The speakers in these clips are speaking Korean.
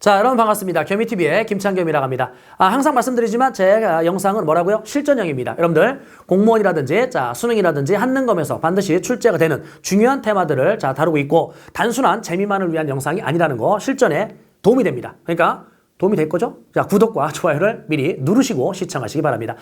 자, 여러분 반갑습니다. 겸이TV의 김창겸이라고 합니다. 항상 말씀드리지만 제 영상은 뭐라고요? 실전형입니다. 여러분들 공무원이라든지 수능이라든지 한능검에서 반드시 출제가 되는 중요한 테마들을 다루고 있고 단순한 재미만을 위한 영상이 아니라는 거 실전에 도움이 됩니다. 그러니까 도움이 될 거죠? 자, 구독과 좋아요를 미리 누르시고 시청하시기 바랍니다.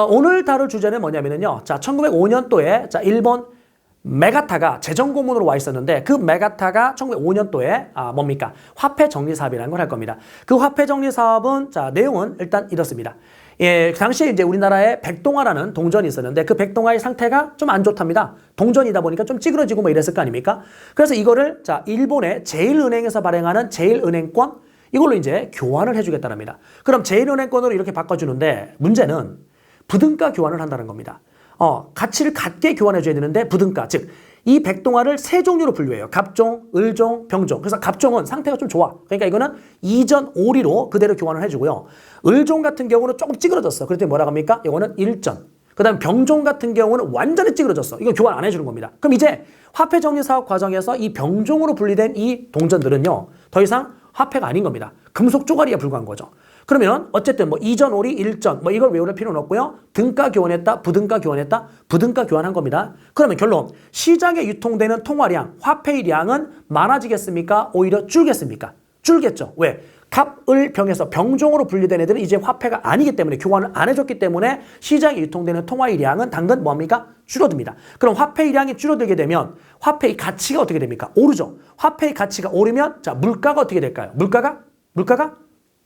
오늘 다룰 주제는 뭐냐면요. 1905년도에 일본 메가타가 재정고문으로 와 있었는데 그 메가타가 1905년도에 뭡니까? 화폐 정리 사업이라는 걸 할 겁니다. 그 화폐 정리 사업은 내용은 일단 이렇습니다. 예, 그 당시에 이제 우리나라에 백동화라는 동전이 있었는데 그 백동화의 상태가 좀 안 좋답니다. 동전이다 보니까 좀 찌그러지고 뭐 이랬을 거 아닙니까? 그래서 이거를 일본의 제일은행에서 발행하는 제일은행권 이걸로 이제 교환을 해주겠다는 겁니다. 그럼 제일은행권으로 이렇게 바꿔주는데 문제는 부등가 교환을 한다는 겁니다. 가치를 같게 교환해줘야 되는데 부등가, 즉 이 백동화를 세 종류로 분류해요. 갑종, 을종, 병종. 그래서 갑종은 상태가 좀 좋아. 그러니까 이거는 이전 오리로 그대로 교환을 해주고요. 을종 같은 경우는 조금 찌그러졌어. 그랬더니 뭐라고 합니까? 이거는 일전. 그 다음 병종 같은 경우는 완전히 찌그러졌어. 이거 교환 안 해주는 겁니다. 그럼 이제 화폐 정리 사업 과정에서 이 병종으로 분리된 이 동전들은요, 더 이상 화폐가 아닌 겁니다. 금속 쪼가리에 불과한 거죠. 그러면 어쨌든 이전 오리 일전 이걸 외울 필요는 없고요. 등가 교환했다, 부등가 교환했다, 부등가 교환한 겁니다. 그러면 결론 시장에 유통되는 통화량, 화폐의 양은 많아지겠습니까? 오히려 줄겠습니까? 줄겠죠. 왜? 갑, 을, 병에서 병종으로 분리된 애들은 이제 화폐가 아니기 때문에 교환을 안 해줬기 때문에 시장에 유통되는 통화의 양은 당근 뭡니까? 줄어듭니다. 그럼 화폐의 양이 줄어들게 되면 화폐의 가치가 어떻게 됩니까? 오르죠. 화폐의 가치가 오르면 물가가 어떻게 될까요? 물가가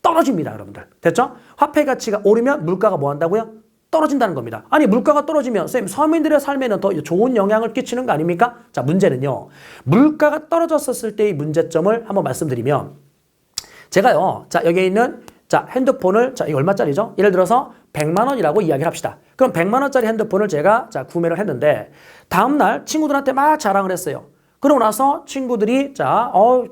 떨어집니다, 여러분들. 됐죠? 화폐 가치가 오르면 물가가 뭐 한다고요? 떨어진다는 겁니다. 아니, 물가가 떨어지면 선생님 서민들의 삶에는 더 좋은 영향을 끼치는 거 아닙니까? 자, 문제는요. 물가가 떨어졌었을 때의 문제점을 한번 말씀드리면 제가요. 여기 있는 핸드폰을 이거 얼마짜리죠? 예를 들어서 100만 원이라고 이야기를 합시다. 그럼 100만 원짜리 핸드폰을 제가 구매를 했는데 다음 날 친구들한테 막 자랑을 했어요. 그러고 나서 친구들이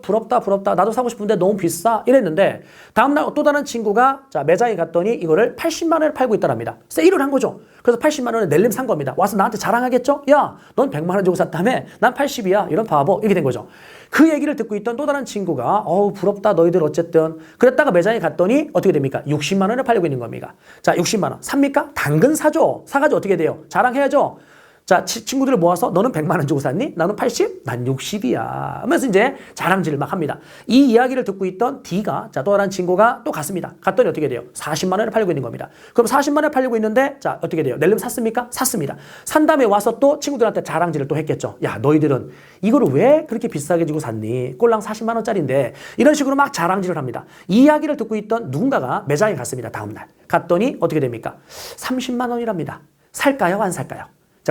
부럽다 나도 사고 싶은데 너무 비싸 이랬는데 다음날 또 다른 친구가 매장에 갔더니 이거를 80만 원에 팔고 있더랍니다. 세일을 한 거죠. 그래서 80만 원에 낼름 산 겁니다. 와서 나한테 자랑하겠죠? 야, 넌 100만 원 주고 샀다며? 난 80이야. 이런 바보. 이렇게 된 거죠. 그 얘기를 듣고 있던 또 다른 친구가 부럽다 너희들 어쨌든. 그랬다가 매장에 갔더니 어떻게 됩니까? 60만 원에 팔고 있는 겁니다. 자, 60만 원. 삽니까? 당근 사죠. 사가지고 어떻게 돼요? 자랑해야죠. 자, 친구들을 모아서 너는 100만 원 주고 샀니? 나는 80? 난 60이야. 하면서 이제 자랑질을 막 합니다. 이 이야기를 듣고 있던 D가 또 다른 친구가 또 갔습니다. 갔더니 어떻게 돼요? 40만 원에 팔고 있는 겁니다. 그럼 40만 원에 팔리고 있는데 어떻게 돼요? 낼름 샀습니까? 샀습니다. 산 다음에 와서 또 친구들한테 자랑질을 또 했겠죠. 야, 너희들은 이거를 왜 그렇게 비싸게 주고 샀니? 꼴랑 40만 원짜리인데 이런 식으로 막 자랑질을 합니다. 이 이야기를 듣고 있던 누군가가 매장에 갔습니다. 다음날. 갔더니 어떻게 됩니까? 30만 원이랍니다. 살까요? 안 살까요?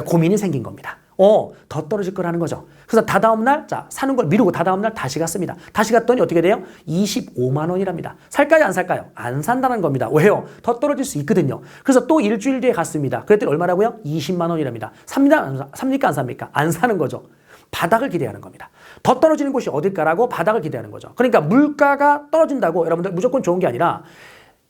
고민이 생긴 겁니다. 더 떨어질 거라는 거죠. 그래서 다다음날, 사는 걸 미루고 다다음날 다시 갔습니다. 다시 갔더니 어떻게 돼요? 25만 원이랍니다. 살까요? 안 살까요? 안 산다는 겁니다. 왜요? 더 떨어질 수 있거든요. 그래서 또 일주일 뒤에 갔습니다. 그랬더니 얼마라고요? 20만 원이랍니다. 삽니까? 안 삽니까? 안 사는 거죠. 바닥을 기대하는 겁니다. 더 떨어지는 곳이 어딜까라고 바닥을 기대하는 거죠. 그러니까 물가가 떨어진다고 여러분들 무조건 좋은 게 아니라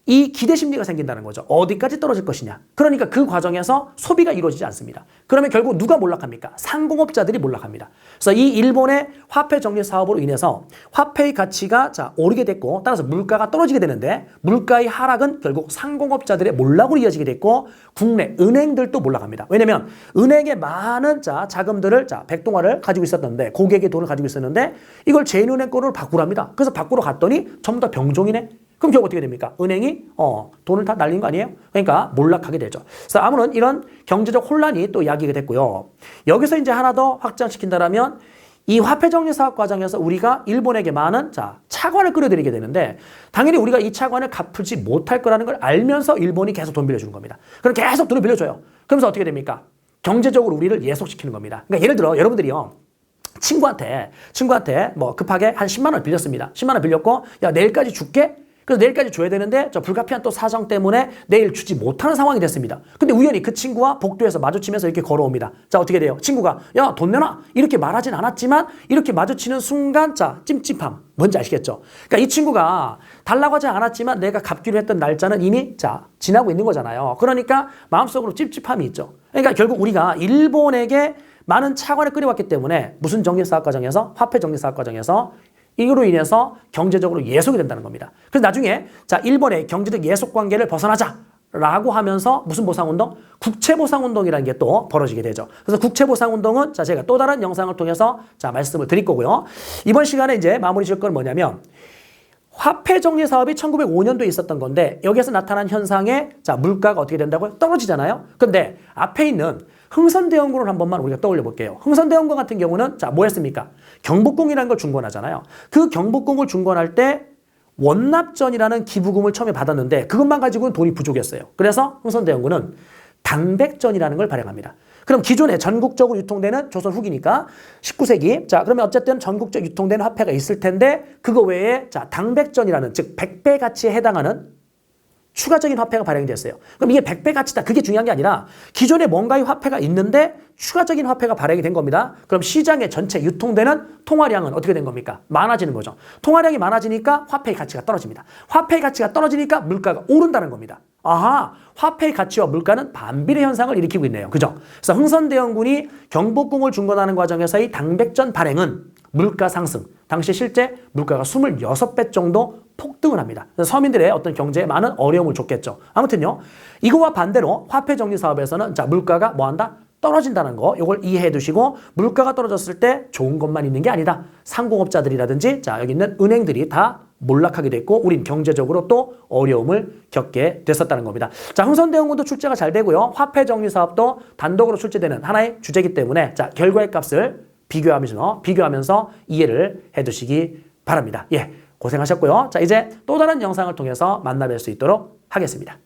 이 기대 심리가 생긴다는 거죠. 어디까지 떨어질 것이냐. 그러니까 그 과정에서 소비가 이루어지지 않습니다. 그러면 결국 누가 몰락합니까? 상공업자들이 몰락합니다. 그래서 이 일본의 화폐 정리 사업으로 인해서 화폐의 가치가 오르게 됐고 따라서 물가가 떨어지게 되는데 물가의 하락은 결국 상공업자들의 몰락으로 이어지게 됐고 국내 은행들도 몰락합니다. 왜냐하면 은행에 많은 자금들을 백동화를 가지고 있었는데 고객의 돈을 가지고 있었는데 이걸 제일은행권으로 바꾸랍니다. 그래서 바꾸러 갔더니 전부 다 병종이네. 그럼 결국 어떻게 됩니까? 은행이 돈을 다 날린 거 아니에요? 그러니까 몰락하게 되죠. 그래서 아무런 이런 경제적 혼란이 또 야기가 됐고요. 여기서 이제 하나 더 확장시킨다라면 이 화폐 정리 사업 과정에서 우리가 일본에게 많은 차관을 끌어들이게 되는데 당연히 우리가 이 차관을 갚지 못할 거라는 걸 알면서 일본이 계속 돈 빌려주는 겁니다. 그럼 계속 돈을 빌려줘요. 그러면서 어떻게 됩니까? 경제적으로 우리를 예속시키는 겁니다. 그러니까 예를 들어 여러분들이요. 친구한테 급하게 한 10만 원 빌렸습니다. 10만 원 빌렸고 야 내일까지 줄게? 그래서 내일까지 줘야 되는데 불가피한 또 사정 때문에 내일 주지 못하는 상황이 됐습니다. 근데 우연히 그 친구와 복도에서 마주치면서 이렇게 걸어옵니다. 어떻게 돼요? 친구가 야, 돈 내놔. 이렇게 말하진 않았지만 이렇게 마주치는 순간 찜찜함. 뭔지 아시겠죠? 그러니까 이 친구가 달라고 하지 않았지만 내가 갚기로 했던 날짜는 이미 지나고 있는 거잖아요. 그러니까 마음속으로 찝찝함이 있죠. 그러니까 결국 우리가 일본에게 많은 차관을 끌어왔기 때문에 무슨 정리사업 과정에서 화폐 정리사업 과정에서 이로 인해서 경제적으로 예속이 된다는 겁니다. 그래서 나중에 자, 일본의 경제적 예속 관계를 벗어나자라고 하면서 무슨 보상운동? 국채보상운동이라는 게 또 벌어지게 되죠. 그래서 국채보상운동은 자, 제가 또 다른 영상을 통해서 자, 말씀을 드릴 거고요. 이번 시간에 이제 마무리 지을 건 뭐냐면 화폐 정리 사업이 1905년도에 있었던 건데 여기에서 나타난 현상에 자, 물가가 어떻게 된다고요? 떨어지잖아요. 근데 앞에 있는 흥선대원군을 한 번만 우리가 떠올려 볼게요. 흥선대원군 같은 경우는 자, 뭐 했습니까? 경복궁이라는 걸 중건하잖아요. 그 경복궁을 중건할 때 원납전이라는 기부금을 처음에 받았는데 그것만 가지고는 돈이 부족했어요. 그래서 흥선대원군은 당백전이라는 걸 발행합니다. 그럼 기존에 전국적으로 유통되는 조선 후기니까 19세기. 자, 그러면 어쨌든 전국적 유통되는 화폐가 있을 텐데 그거 외에 자, 당백전이라는 즉 100배 가치에 해당하는 추가적인 화폐가 발행이 됐어요. 그럼 이게 100배 가치다. 그게 중요한 게 아니라 기존에 뭔가의 화폐가 있는데 추가적인 화폐가 발행이 된 겁니다. 그럼 시장에 전체 유통되는 통화량은 어떻게 된 겁니까? 많아지는 거죠. 통화량이 많아지니까 화폐의 가치가 떨어집니다. 화폐의 가치가 떨어지니까 물가가 오른다는 겁니다. 아하, 화폐의 가치와 물가는 반비례 현상을 일으키고 있네요. 그죠? 그래서 흥선대원군이 경복궁을 중건하는 과정에서의 당백전 발행은 물가 상승, 당시 실제 물가가 26배 정도 폭등을 합니다. 서민들의 어떤 경제에 많은 어려움을 줬겠죠. 아무튼요, 이거와 반대로 화폐 정리 사업에서는 자, 물가가 뭐한다? 떨어진다는 거, 이걸 이해해 두시고 물가가 떨어졌을 때 좋은 것만 있는 게 아니다. 상공업자들이라든지 자, 여기 있는 은행들이 다 몰락하게 됐고 우린 경제적으로 또 어려움을 겪게 됐었다는 겁니다. 자, 흥선대원군도 출제가 잘 되고요. 화폐 정리 사업도 단독으로 출제되는 하나의 주제이기 때문에 자, 결과의 값을 비교하면서 이해를 해 두시기 바랍니다. 예, 고생하셨고요. 자, 이제 또 다른 영상을 통해서 만나뵐 수 있도록 하겠습니다.